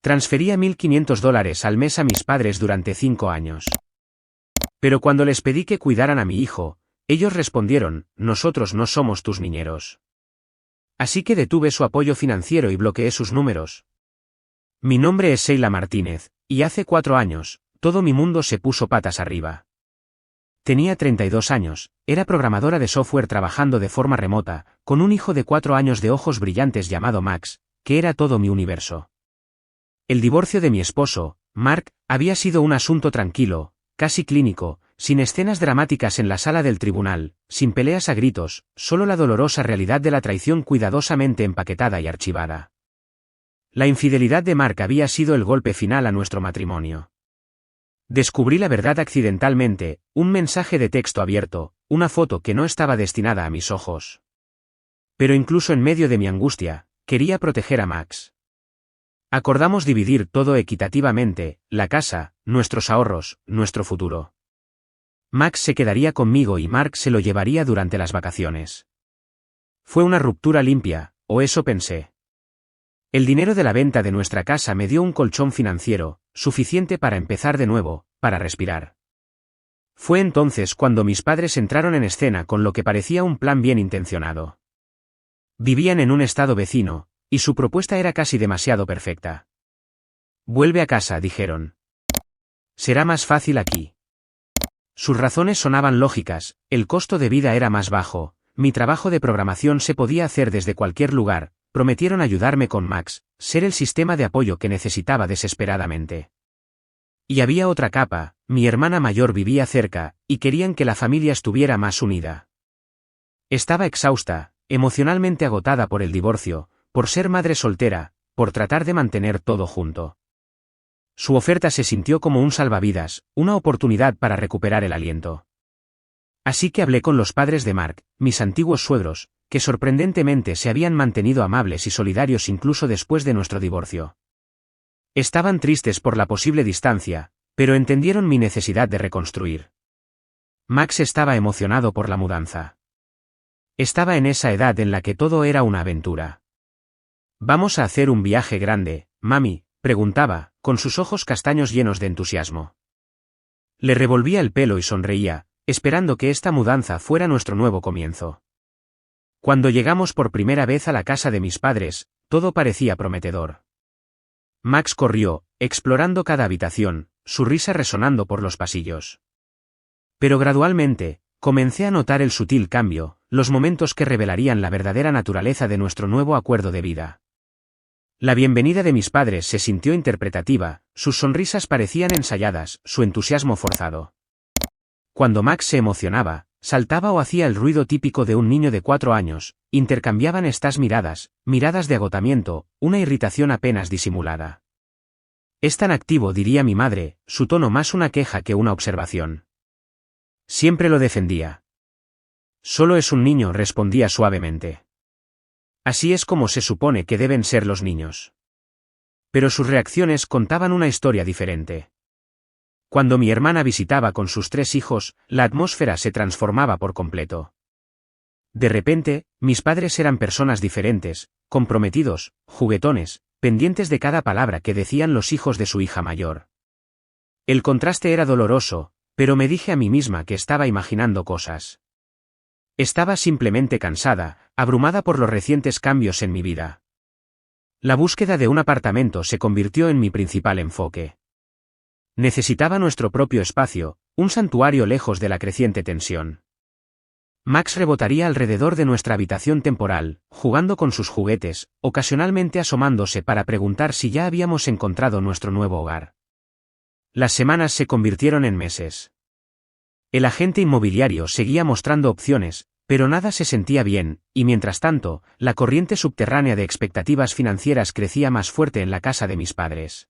Transfería $1.500 al mes a mis padres durante 5 años. Pero cuando les pedí que cuidaran a mi hijo, ellos respondieron, nosotros no somos tus niñeros. Así que detuve su apoyo financiero y bloqueé sus números. Mi nombre es Sheila Martínez, y hace 4 años, todo mi mundo se puso patas arriba. Tenía 32 años, era programadora de software trabajando de forma remota, con un hijo de 4 años de ojos brillantes llamado Max, que era todo mi universo. El divorcio de mi esposo, Mark, había sido un asunto tranquilo, casi clínico, sin escenas dramáticas en la sala del tribunal, sin peleas a gritos, solo la dolorosa realidad de la traición cuidadosamente empaquetada y archivada. La infidelidad de Mark había sido el golpe final a nuestro matrimonio. Descubrí la verdad accidentalmente, un mensaje de texto abierto, una foto que no estaba destinada a mis ojos. Pero incluso en medio de mi angustia, quería proteger a Max. Acordamos dividir todo equitativamente, la casa, nuestros ahorros, nuestro futuro. Max se quedaría conmigo y Mark se lo llevaría durante las vacaciones. Fue una ruptura limpia, o eso pensé. El dinero de la venta de nuestra casa me dio un colchón financiero, suficiente para empezar de nuevo, para respirar. Fue entonces cuando mis padres entraron en escena con lo que parecía un plan bien intencionado. Vivían en un estado vecino, y su propuesta era casi demasiado perfecta. Vuelve a casa, dijeron. Será más fácil aquí. Sus razones sonaban lógicas, el costo de vida era más bajo, mi trabajo de programación se podía hacer desde cualquier lugar, prometieron ayudarme con Max, ser el sistema de apoyo que necesitaba desesperadamente. Y había otra capa, mi hermana mayor vivía cerca, y querían que la familia estuviera más unida. Estaba exhausta, emocionalmente agotada por el divorcio, por ser madre soltera, por tratar de mantener todo junto. Su oferta se sintió como un salvavidas, una oportunidad para recuperar el aliento. Así que hablé con los padres de Mark, mis antiguos suegros, que sorprendentemente se habían mantenido amables y solidarios incluso después de nuestro divorcio. Estaban tristes por la posible distancia, pero entendieron mi necesidad de reconstruir. Max estaba emocionado por la mudanza. Estaba en esa edad en la que todo era una aventura. ¿Vamos a hacer un viaje grande, mami?, preguntaba, con sus ojos castaños llenos de entusiasmo. Le revolvía el pelo y sonreía, esperando que esta mudanza fuera nuestro nuevo comienzo. Cuando llegamos por primera vez a la casa de mis padres, todo parecía prometedor. Max corrió, explorando cada habitación, su risa resonando por los pasillos. Pero gradualmente, comencé a notar el sutil cambio, los momentos que revelarían la verdadera naturaleza de nuestro nuevo acuerdo de vida. La bienvenida de mis padres se sintió interpretativa, sus sonrisas parecían ensayadas, su entusiasmo forzado. Cuando Max se emocionaba, saltaba o hacía el ruido típico de un niño de 4 años, intercambiaban estas miradas, miradas de agotamiento, una irritación apenas disimulada. Es tan activo, diría mi madre, su tono más una queja que una observación. Siempre lo defendía. Solo es un niño, respondía suavemente. Así es como se supone que deben ser los niños. Pero sus reacciones contaban una historia diferente. Cuando mi hermana visitaba con sus 3 hijos, la atmósfera se transformaba por completo. De repente, mis padres eran personas diferentes, comprometidos, juguetones, pendientes de cada palabra que decían los hijos de su hija mayor. El contraste era doloroso, pero me dije a mí misma que estaba imaginando cosas. Estaba simplemente cansada, abrumada por los recientes cambios en mi vida. La búsqueda de un apartamento se convirtió en mi principal enfoque. Necesitaba nuestro propio espacio, un santuario lejos de la creciente tensión. Max rebotaría alrededor de nuestra habitación temporal, jugando con sus juguetes, ocasionalmente asomándose para preguntar si ya habíamos encontrado nuestro nuevo hogar. Las semanas se convirtieron en meses. El agente inmobiliario seguía mostrando opciones, pero nada se sentía bien, y mientras tanto, la corriente subterránea de expectativas financieras crecía más fuerte en la casa de mis padres.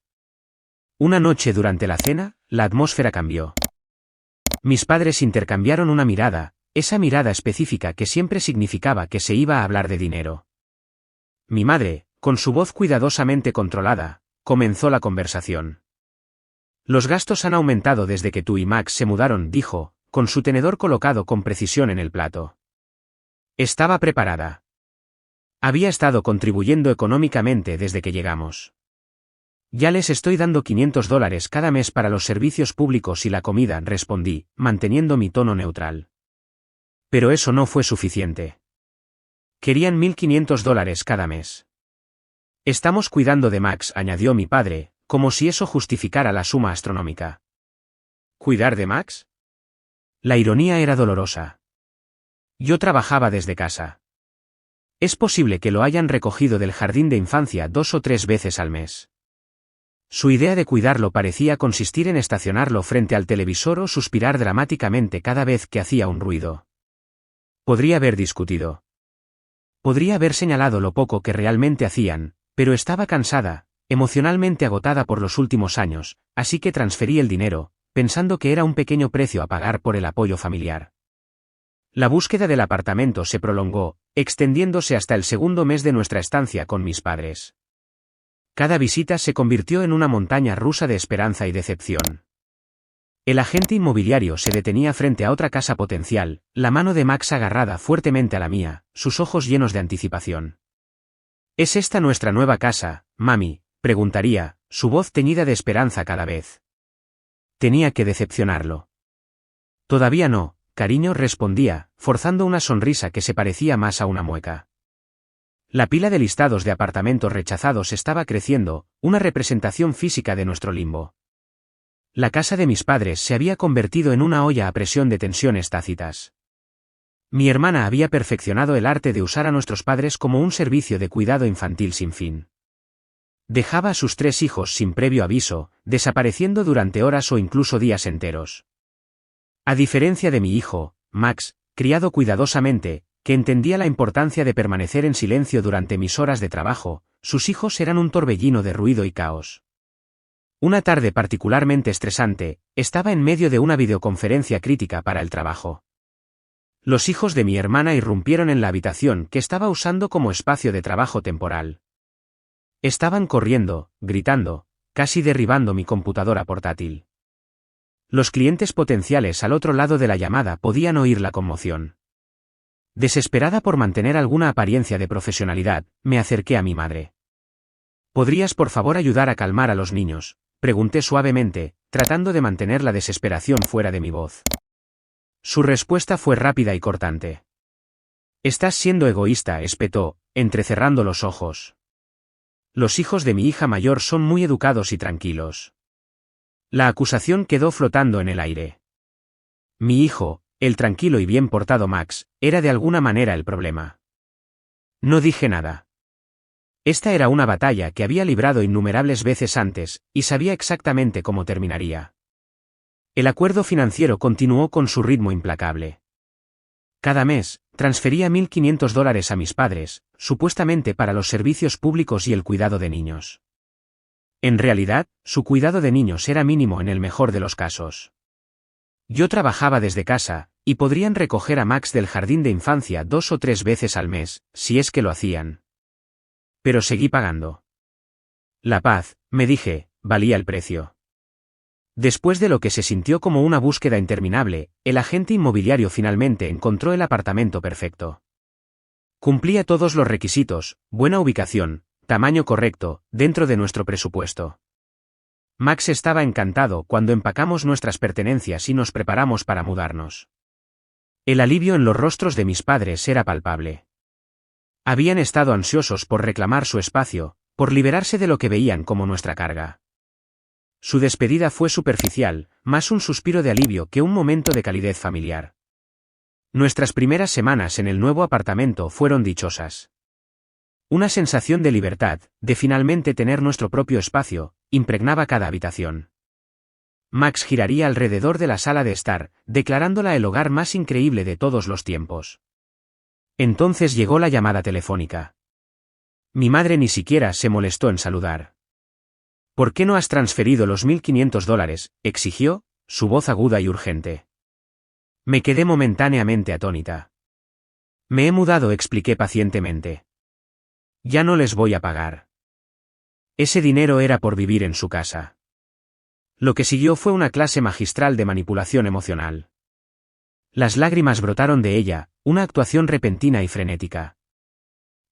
Una noche durante la cena, la atmósfera cambió. Mis padres intercambiaron una mirada, esa mirada específica que siempre significaba que se iba a hablar de dinero. Mi madre, con su voz cuidadosamente controlada, comenzó la conversación. Los gastos han aumentado desde que tú y Max se mudaron, dijo, con su tenedor colocado con precisión en el plato. Estaba preparada. Había estado contribuyendo económicamente desde que llegamos. Ya les estoy dando $500 cada mes para los servicios públicos y la comida, respondí, manteniendo mi tono neutral. Pero eso no fue suficiente. Querían $1.500 cada mes. Estamos cuidando de Max, añadió mi padre, como si eso justificara la suma astronómica. ¿Cuidar de Max? La ironía era dolorosa. Yo trabajaba desde casa. Es posible que lo hayan recogido del jardín de infancia 2 o 3 veces al mes. Su idea de cuidarlo parecía consistir en estacionarlo frente al televisor o suspirar dramáticamente cada vez que hacía un ruido. Podría haber discutido. Podría haber señalado lo poco que realmente hacían, pero estaba cansada, emocionalmente agotada por los últimos años, así que transferí el dinero, pensando que era un pequeño precio a pagar por el apoyo familiar. La búsqueda del apartamento se prolongó, extendiéndose hasta el segundo mes de nuestra estancia con mis padres. Cada visita se convirtió en una montaña rusa de esperanza y decepción. El agente inmobiliario se detenía frente a otra casa potencial, la mano de Max agarrada fuertemente a la mía, sus ojos llenos de anticipación. ¿Es esta nuestra nueva casa, mami?, preguntaría, su voz teñida de esperanza cada vez. Tenía que decepcionarlo. Todavía no, cariño, respondía, forzando una sonrisa que se parecía más a una mueca. La pila de listados de apartamentos rechazados estaba creciendo, una representación física de nuestro limbo. La casa de mis padres se había convertido en una olla a presión de tensiones tácitas. Mi hermana había perfeccionado el arte de usar a nuestros padres como un servicio de cuidado infantil sin fin. Dejaba a sus 3 hijos sin previo aviso, desapareciendo durante horas o incluso días enteros. A diferencia de mi hijo, Max, criado cuidadosamente, que entendía la importancia de permanecer en silencio durante mis horas de trabajo, sus hijos eran un torbellino de ruido y caos. Una tarde particularmente estresante, estaba en medio de una videoconferencia crítica para el trabajo. Los hijos de mi hermana irrumpieron en la habitación que estaba usando como espacio de trabajo temporal. Estaban corriendo, gritando, casi derribando mi computadora portátil. Los clientes potenciales al otro lado de la llamada podían oír la conmoción. Desesperada por mantener alguna apariencia de profesionalidad, me acerqué a mi madre. ¿Podrías por favor ayudar a calmar a los niños?, pregunté suavemente, tratando de mantener la desesperación fuera de mi voz. Su respuesta fue rápida y cortante. Estás siendo egoísta, espetó, entrecerrando los ojos. Los hijos de mi hija mayor son muy educados y tranquilos. La acusación quedó flotando en el aire. Mi hijo, el tranquilo y bien portado Max, era de alguna manera el problema. No dije nada. Esta era una batalla que había librado innumerables veces antes, y sabía exactamente cómo terminaría. El acuerdo financiero continuó con su ritmo implacable. Cada mes, transfería $1.500 a mis padres, supuestamente para los servicios públicos y el cuidado de niños. En realidad, su cuidado de niños era mínimo en el mejor de los casos. Yo trabajaba desde casa, y podrían recoger a Max del jardín de infancia 2 o 3 veces al mes, si es que lo hacían. Pero seguí pagando. La paz, me dije, valía el precio. Después de lo que se sintió como una búsqueda interminable, el agente inmobiliario finalmente encontró el apartamento perfecto. Cumplía todos los requisitos, buena ubicación, tamaño correcto, dentro de nuestro presupuesto. Max estaba encantado cuando empacamos nuestras pertenencias y nos preparamos para mudarnos. El alivio en los rostros de mis padres era palpable. Habían estado ansiosos por reclamar su espacio, por liberarse de lo que veían como nuestra carga. Su despedida fue superficial, más un suspiro de alivio que un momento de calidez familiar. Nuestras primeras semanas en el nuevo apartamento fueron dichosas. Una sensación de libertad, de finalmente tener nuestro propio espacio, impregnaba cada habitación. Max giraría alrededor de la sala de estar, declarándola el hogar más increíble de todos los tiempos. Entonces llegó la llamada telefónica. Mi madre ni siquiera se molestó en saludar. ¿Por qué no has transferido los $1.500? Exigió, su voz aguda y urgente. Me quedé momentáneamente atónita. Me he mudado, expliqué pacientemente. Ya no les voy a pagar. Ese dinero era por vivir en su casa. Lo que siguió fue una clase magistral de manipulación emocional. Las lágrimas brotaron de ella, una actuación repentina y frenética.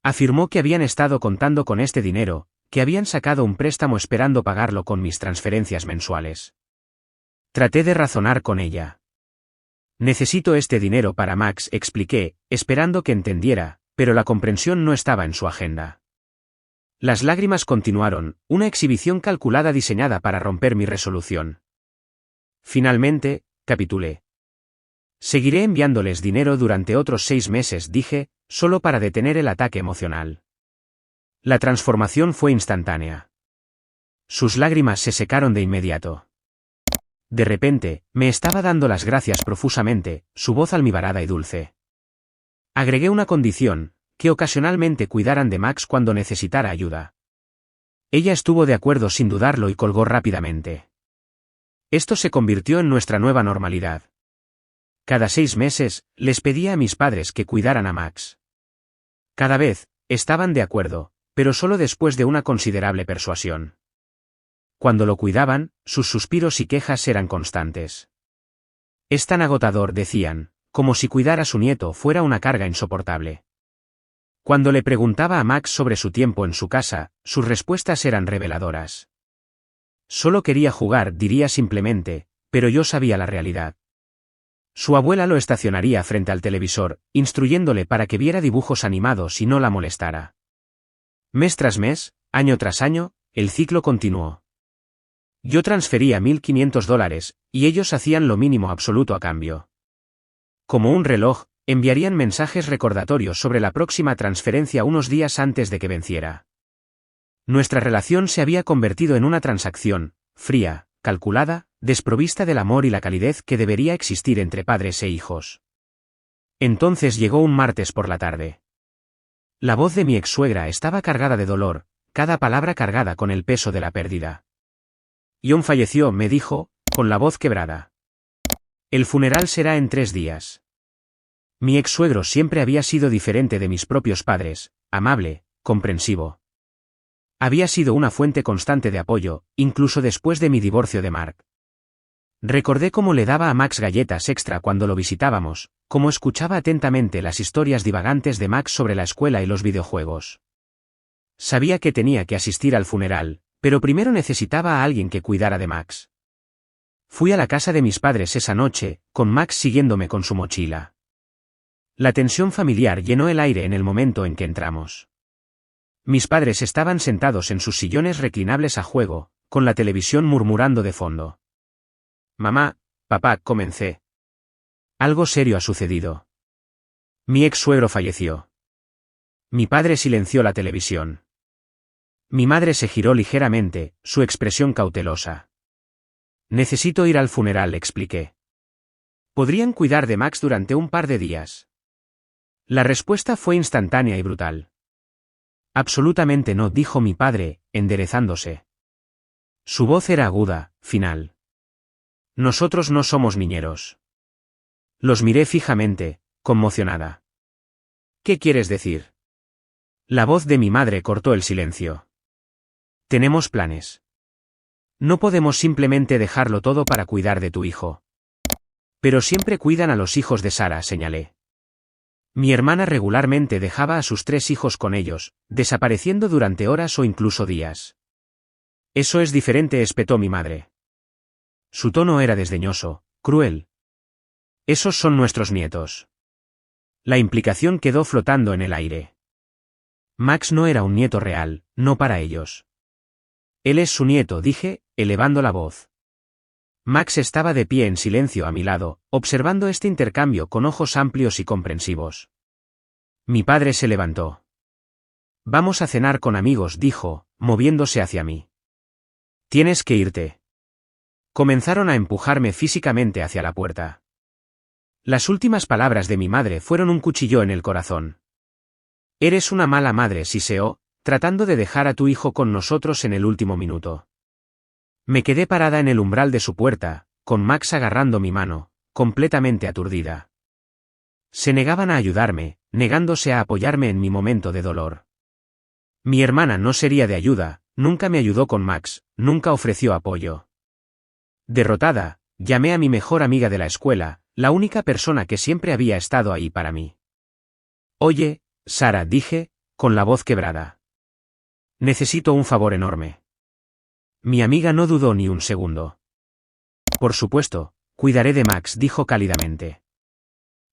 Afirmó que habían estado contando con este dinero, que habían sacado un préstamo esperando pagarlo con mis transferencias mensuales. Traté de razonar con ella. Necesito este dinero para Max, expliqué, esperando que entendiera, pero la comprensión no estaba en su agenda. Las lágrimas continuaron, una exhibición calculada diseñada para romper mi resolución. Finalmente, capitulé. Seguiré enviándoles dinero durante otros 6 meses, dije, solo para detener el ataque emocional. La transformación fue instantánea. Sus lágrimas se secaron de inmediato. De repente, me estaba dando las gracias profusamente, su voz almibarada y dulce. Agregué una condición, que ocasionalmente cuidaran de Max cuando necesitara ayuda. Ella estuvo de acuerdo sin dudarlo y colgó rápidamente. Esto se convirtió en nuestra nueva normalidad. Cada 6 meses, les pedía a mis padres que cuidaran a Max. Cada vez, estaban de acuerdo, pero solo después de una considerable persuasión. Cuando lo cuidaban, sus suspiros y quejas eran constantes. Es tan agotador, decían, como si cuidar a su nieto fuera una carga insoportable. Cuando le preguntaba a Max sobre su tiempo en su casa, sus respuestas eran reveladoras. Solo quería jugar, diría simplemente, pero yo sabía la realidad. Su abuela lo estacionaría frente al televisor, instruyéndole para que viera dibujos animados y no la molestara. Mes tras mes, año tras año, el ciclo continuó. Yo transfería $1.500, y ellos hacían lo mínimo absoluto a cambio. Como un reloj, enviarían mensajes recordatorios sobre la próxima transferencia unos días antes de que venciera. Nuestra relación se había convertido en una transacción, fría, calculada, desprovista del amor y la calidez que debería existir entre padres e hijos. Entonces llegó un martes por la tarde. La voz de mi ex-suegra estaba cargada de dolor, cada palabra cargada con el peso de la pérdida. John falleció, me dijo, con la voz quebrada. El funeral será en 3 días. Mi ex-suegro siempre había sido diferente de mis propios padres, amable, comprensivo. Había sido una fuente constante de apoyo, incluso después de mi divorcio de Mark. Recordé cómo le daba a Max galletas extra cuando lo visitábamos, cómo escuchaba atentamente las historias divagantes de Max sobre la escuela y los videojuegos. Sabía que tenía que asistir al funeral, pero primero necesitaba a alguien que cuidara de Max. Fui a la casa de mis padres esa noche, con Max siguiéndome con su mochila. La tensión familiar llenó el aire en el momento en que entramos. Mis padres estaban sentados en sus sillones reclinables a juego, con la televisión murmurando de fondo. Mamá, papá, comencé. Algo serio ha sucedido. Mi ex-suegro falleció. Mi padre silenció la televisión. Mi madre se giró ligeramente, su expresión cautelosa. Necesito ir al funeral, expliqué. ¿Podrían cuidar de Max durante un par de días? La respuesta fue instantánea y brutal. Absolutamente no, dijo mi padre, enderezándose. Su voz era aguda, final. Nosotros no somos niñeros. Los miré fijamente, conmocionada. ¿Qué quieres decir? La voz de mi madre cortó el silencio. Tenemos planes. No podemos simplemente dejarlo todo para cuidar de tu hijo. Pero siempre cuidan a los hijos de Sara, señalé. Mi hermana regularmente dejaba a sus 3 hijos con ellos, desapareciendo durante horas o incluso días. Eso es diferente, espetó mi madre. Su tono era desdeñoso, cruel. Esos son nuestros nietos. La implicación quedó flotando en el aire. Max no era un nieto real, no para ellos. Él es su nieto, dije, elevando la voz. Max estaba de pie en silencio a mi lado, observando este intercambio con ojos amplios y comprensivos. Mi padre se levantó. Vamos a cenar con amigos, dijo, moviéndose hacia mí. Tienes que irte. Comenzaron a empujarme físicamente hacia la puerta. Las últimas palabras de mi madre fueron un cuchillo en el corazón. Eres una mala madre, siseó, tratando de dejar a tu hijo con nosotros en el último minuto. Me quedé parada en el umbral de su puerta, con Max agarrando mi mano, completamente aturdida. Se negaban a ayudarme, negándose a apoyarme en mi momento de dolor. Mi hermana no sería de ayuda, nunca me ayudó con Max, nunca ofreció apoyo. Derrotada, llamé a mi mejor amiga de la escuela, la única persona que siempre había estado ahí para mí. Oye, Sara, dije, con la voz quebrada. Necesito un favor enorme. Mi amiga no dudó ni un segundo. Por supuesto, cuidaré de Max, dijo cálidamente.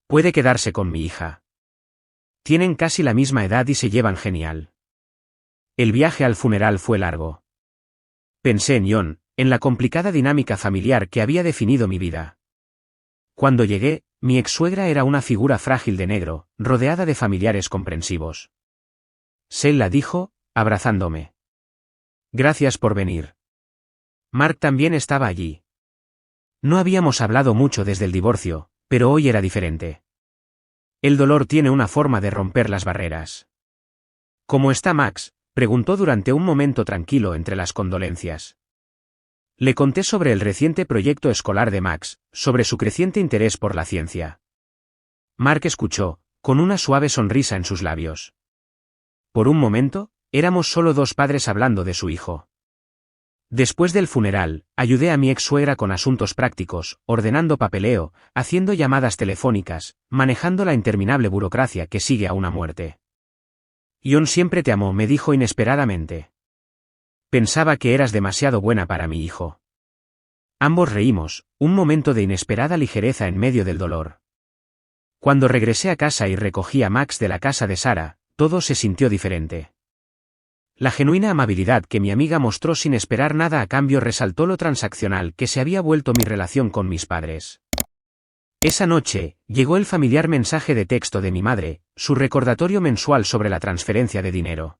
Puede quedarse con mi hija. Tienen casi la misma edad y se llevan genial. El viaje al funeral fue largo. Pensé en John, en la complicada dinámica familiar que había definido mi vida. Cuando llegué, mi ex-suegra era una figura frágil de negro, rodeada de familiares comprensivos. Sheila dijo, abrazándome. Gracias por venir. Mark también estaba allí. No habíamos hablado mucho desde el divorcio, pero hoy era diferente. El dolor tiene una forma de romper las barreras. ¿Cómo está Max?, preguntó durante un momento tranquilo entre las condolencias. Le conté sobre el reciente proyecto escolar de Max, sobre su creciente interés por la ciencia. Mark escuchó, con una suave sonrisa en sus labios. Por un momento, éramos solo dos padres hablando de su hijo. Después del funeral, ayudé a mi ex-suegra con asuntos prácticos, ordenando papeleo, haciendo llamadas telefónicas, manejando la interminable burocracia que sigue a una muerte. John siempre te amó, me dijo inesperadamente. Pensaba que eras demasiado buena para mi hijo. Ambos reímos, un momento de inesperada ligereza en medio del dolor. Cuando regresé a casa y recogí a Max de la casa de Sara, todo se sintió diferente. La genuina amabilidad que mi amiga mostró sin esperar nada a cambio resaltó lo transaccional que se había vuelto mi relación con mis padres. Esa noche, llegó el familiar mensaje de texto de mi madre, su recordatorio mensual sobre la transferencia de dinero.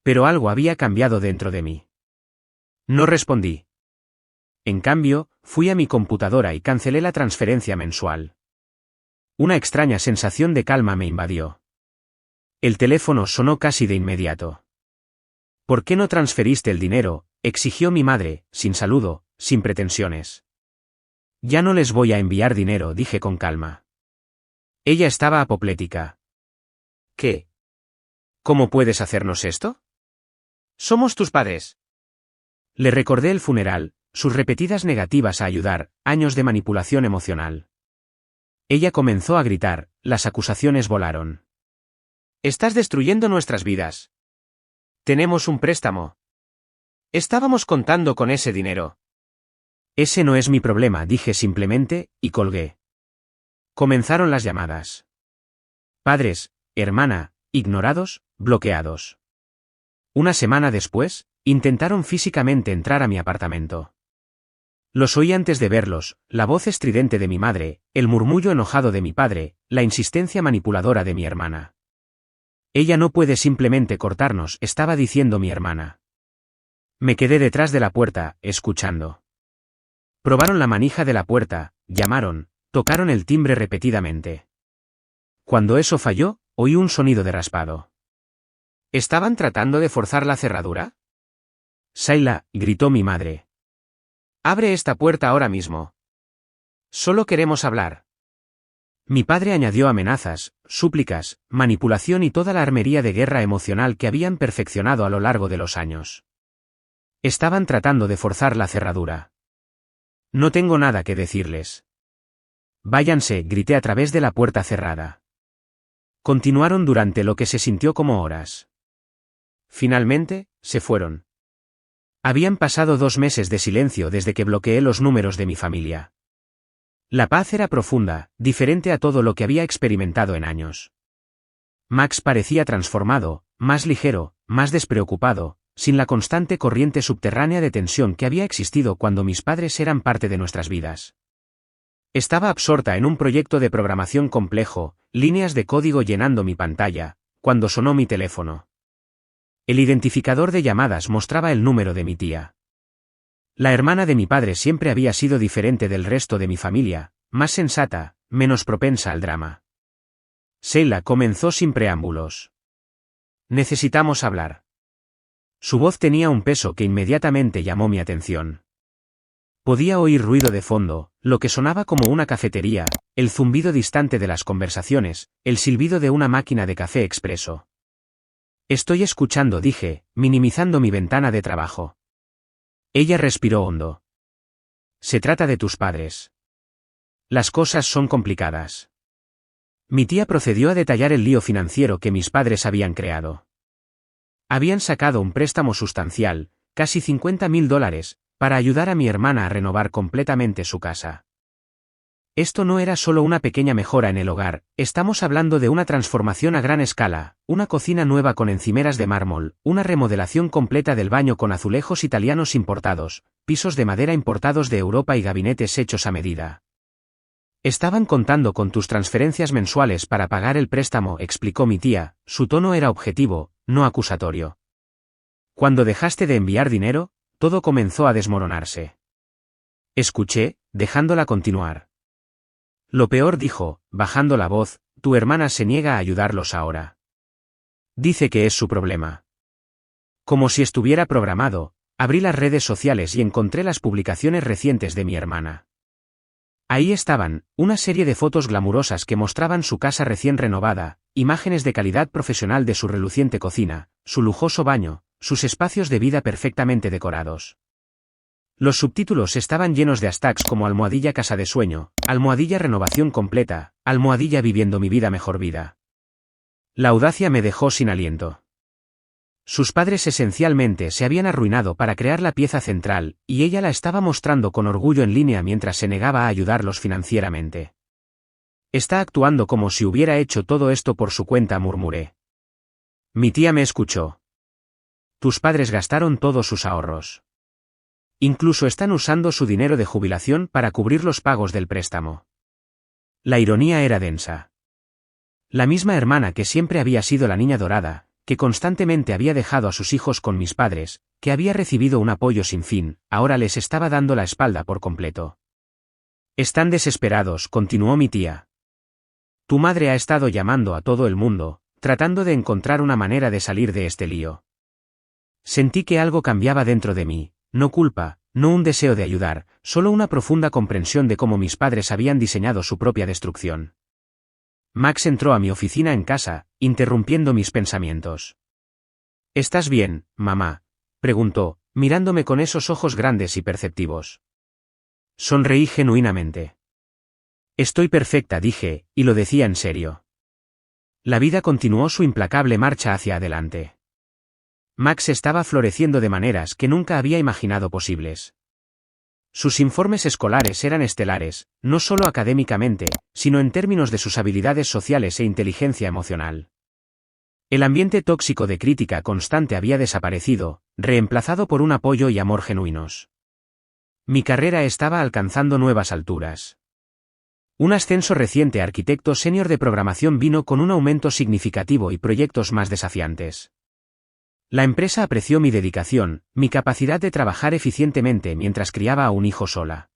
Pero algo había cambiado dentro de mí. No respondí. En cambio, fui a mi computadora y cancelé la transferencia mensual. Una extraña sensación de calma me invadió. El teléfono sonó casi de inmediato. ¿Por qué no transferiste el dinero?, exigió mi madre, sin saludo, sin pretensiones. Ya no les voy a enviar dinero, dije con calma. Ella estaba apoplética. ¿Qué? ¿Cómo puedes hacernos esto? Somos tus padres. Le recordé el funeral, sus repetidas negativas a ayudar, años de manipulación emocional. Ella comenzó a gritar, las acusaciones volaron. Estás destruyendo nuestras vidas. Tenemos un préstamo. Estábamos contando con ese dinero. Ese no es mi problema, dije simplemente, y colgué. Comenzaron las llamadas. Padres, hermana, ignorados, bloqueados. Una semana después, intentaron físicamente entrar a mi apartamento. Los oí antes de verlos, la voz estridente de mi madre, el murmullo enojado de mi padre, la insistencia manipuladora de mi hermana. Ella no puede simplemente cortarnos, estaba diciendo mi hermana. Me quedé detrás de la puerta, escuchando. Probaron la manija de la puerta, llamaron, tocaron el timbre repetidamente. Cuando eso falló, oí un sonido de raspado. ¿Estaban tratando de forzar la cerradura? Sheila, gritó mi madre. Abre esta puerta ahora mismo. Solo queremos hablar. Mi padre añadió amenazas, súplicas, manipulación y toda la armería de guerra emocional que habían perfeccionado a lo largo de los años. Estaban tratando de forzar la cerradura. No tengo nada que decirles. Váyanse, grité a través de la puerta cerrada. Continuaron durante lo que se sintió como horas. Finalmente, se fueron. Habían pasado 2 meses de silencio desde que bloqueé los números de mi familia. La paz era profunda, diferente a todo lo que había experimentado en años. Max parecía transformado, más ligero, más despreocupado, sin la constante corriente subterránea de tensión que había existido cuando mis padres eran parte de nuestras vidas. Estaba absorta en un proyecto de programación complejo, líneas de código llenando mi pantalla, cuando sonó mi teléfono. El identificador de llamadas mostraba el número de mi tía. La hermana de mi padre siempre había sido diferente del resto de mi familia, más sensata, menos propensa al drama. Sheila comenzó sin preámbulos. Necesitamos hablar. Su voz tenía un peso que inmediatamente llamó mi atención. Podía oír ruido de fondo, lo que sonaba como una cafetería, el zumbido distante de las conversaciones, el silbido de una máquina de café expreso. Estoy escuchando, dije, minimizando mi ventana de trabajo. Ella respiró hondo. Se trata de tus padres. Las cosas son complicadas. Mi tía procedió a detallar el lío financiero que mis padres habían creado. Habían sacado un préstamo sustancial, casi $50.000, para ayudar a mi hermana a renovar completamente su casa. Esto no era solo una pequeña mejora en el hogar, estamos hablando de una transformación a gran escala, una cocina nueva con encimeras de mármol, una remodelación completa del baño con azulejos italianos importados, pisos de madera importados de Europa y gabinetes hechos a medida. Estaban contando con tus transferencias mensuales para pagar el préstamo, explicó mi tía, su tono era objetivo, no acusatorio. Cuando dejaste de enviar dinero, todo comenzó a desmoronarse. Escuché, dejándola continuar. Lo peor, dijo, bajando la voz, tu hermana se niega a ayudarlos ahora. Dice que es su problema. Como si estuviera programado, abrí las redes sociales y encontré las publicaciones recientes de mi hermana. Ahí estaban, una serie de fotos glamurosas que mostraban su casa recién renovada, imágenes de calidad profesional de su reluciente cocina, su lujoso baño, sus espacios de vida perfectamente decorados. Los subtítulos estaban llenos de hashtags como almohadilla casa de sueño, almohadilla renovación completa, almohadilla viviendo mi vida mejor vida. La audacia me dejó sin aliento. Sus padres esencialmente se habían arruinado para crear la pieza central, y ella la estaba mostrando con orgullo en línea mientras se negaba a ayudarlos financieramente. Está actuando como si hubiera hecho todo esto por su cuenta, murmuré. Mi tía me escuchó. Tus padres gastaron todos sus ahorros. Incluso están usando su dinero de jubilación para cubrir los pagos del préstamo. La ironía era densa. La misma hermana que siempre había sido la niña dorada, que constantemente había dejado a sus hijos con mis padres, que había recibido un apoyo sin fin, ahora les estaba dando la espalda por completo. Están desesperados, continuó mi tía. Tu madre ha estado llamando a todo el mundo, tratando de encontrar una manera de salir de este lío. Sentí que algo cambiaba dentro de mí. No culpa, no un deseo de ayudar, solo una profunda comprensión de cómo mis padres habían diseñado su propia destrucción. Max entró a mi oficina en casa, interrumpiendo mis pensamientos. ¿Estás bien, mamá?, preguntó, mirándome con esos ojos grandes y perceptivos. Sonreí genuinamente. Estoy perfecta, dije, y lo decía en serio. La vida continuó su implacable marcha hacia adelante. Max estaba floreciendo de maneras que nunca había imaginado posibles. Sus informes escolares eran estelares, no solo académicamente, sino en términos de sus habilidades sociales e inteligencia emocional. El ambiente tóxico de crítica constante había desaparecido, reemplazado por un apoyo y amor genuinos. Mi carrera estaba alcanzando nuevas alturas. Un ascenso reciente a arquitecto senior de programación vino con un aumento significativo y proyectos más desafiantes. La empresa apreció mi dedicación, mi capacidad de trabajar eficientemente mientras criaba a un hijo sola.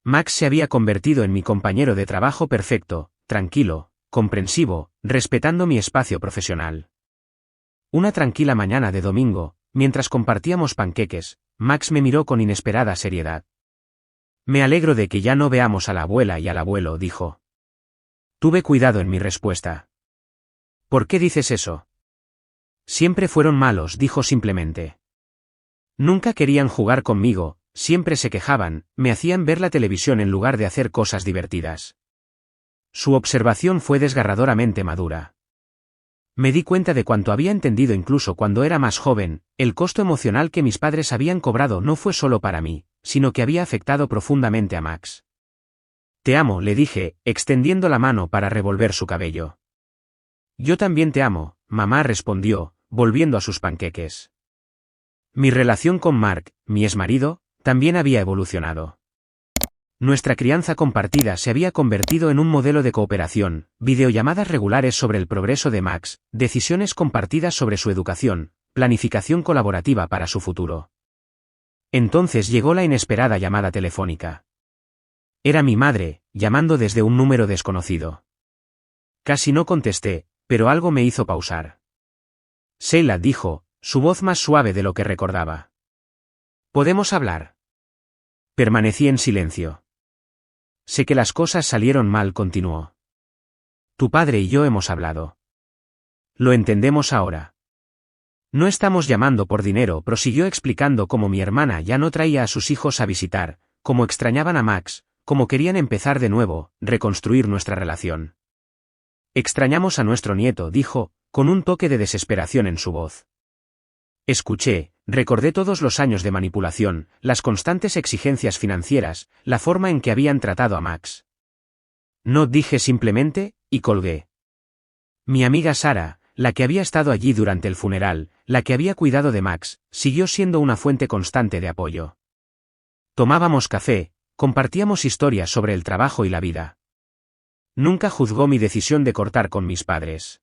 Max se había convertido en mi compañero de trabajo perfecto, tranquilo, comprensivo, respetando mi espacio profesional. Una tranquila mañana de domingo, mientras compartíamos panqueques, Max me miró con inesperada seriedad. Me alegro de que ya no veamos a la abuela y al abuelo, dijo. Tuve cuidado en mi respuesta. ¿Por qué dices eso? Siempre fueron malos, dijo simplemente. Nunca querían jugar conmigo, siempre se quejaban, me hacían ver la televisión en lugar de hacer cosas divertidas. Su observación fue desgarradoramente madura. Me di cuenta de cuánto había entendido incluso cuando era más joven, el costo emocional que mis padres habían cobrado no fue solo para mí, sino que había afectado profundamente a Max. Te amo, le dije, extendiendo la mano para revolver su cabello. Yo también te amo, mamá respondió, volviendo a sus panqueques. Mi relación con Mark, mi exmarido, también había evolucionado. Nuestra crianza compartida se había convertido en un modelo de cooperación, videollamadas regulares sobre el progreso de Max, decisiones compartidas sobre su educación, planificación colaborativa para su futuro. Entonces llegó la inesperada llamada telefónica. Era mi madre, llamando desde un número desconocido. Casi no contesté, pero algo me hizo pausar. Sheila, dijo, su voz más suave de lo que recordaba. ¿Podemos hablar? Permanecí en silencio. Sé que las cosas salieron mal, continuó. Tu padre y yo hemos hablado. Lo entendemos ahora. No estamos llamando por dinero, prosiguió explicando cómo mi hermana ya no traía a sus hijos a visitar, cómo extrañaban a Max, cómo querían empezar de nuevo, reconstruir nuestra relación. Extrañamos a nuestro nieto, dijo, con un toque de desesperación en su voz. Escuché, recordé todos los años de manipulación, las constantes exigencias financieras, la forma en que habían tratado a Max. No dije simplemente, y colgué. Mi amiga Sara, la que había estado allí durante el funeral, la que había cuidado de Max, siguió siendo una fuente constante de apoyo. Tomábamos café, compartíamos historias sobre el trabajo y la vida. Nunca juzgó mi decisión de cortar con mis padres.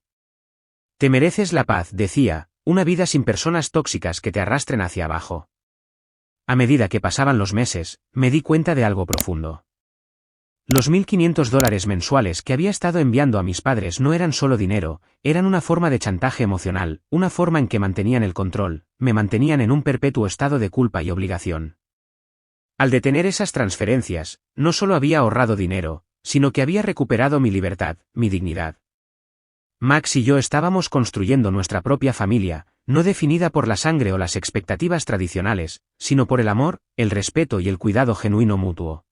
Te mereces la paz, decía, una vida sin personas tóxicas que te arrastren hacia abajo. A medida que pasaban los meses, me di cuenta de algo profundo. Los $1.500 mensuales que había estado enviando a mis padres no eran solo dinero, eran una forma de chantaje emocional, una forma en que mantenían el control, me mantenían en un perpetuo estado de culpa y obligación. Al detener esas transferencias, no solo había ahorrado dinero, sino que había recuperado mi libertad, mi dignidad. Max y yo estábamos construyendo nuestra propia familia, no definida por la sangre o las expectativas tradicionales, sino por el amor, el respeto y el cuidado genuino mutuo.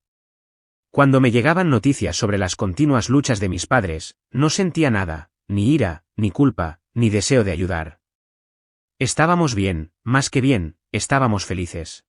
Cuando me llegaban noticias sobre las continuas luchas de mis padres, no sentía nada, ni ira, ni culpa, ni deseo de ayudar. Estábamos bien, más que bien, estábamos felices.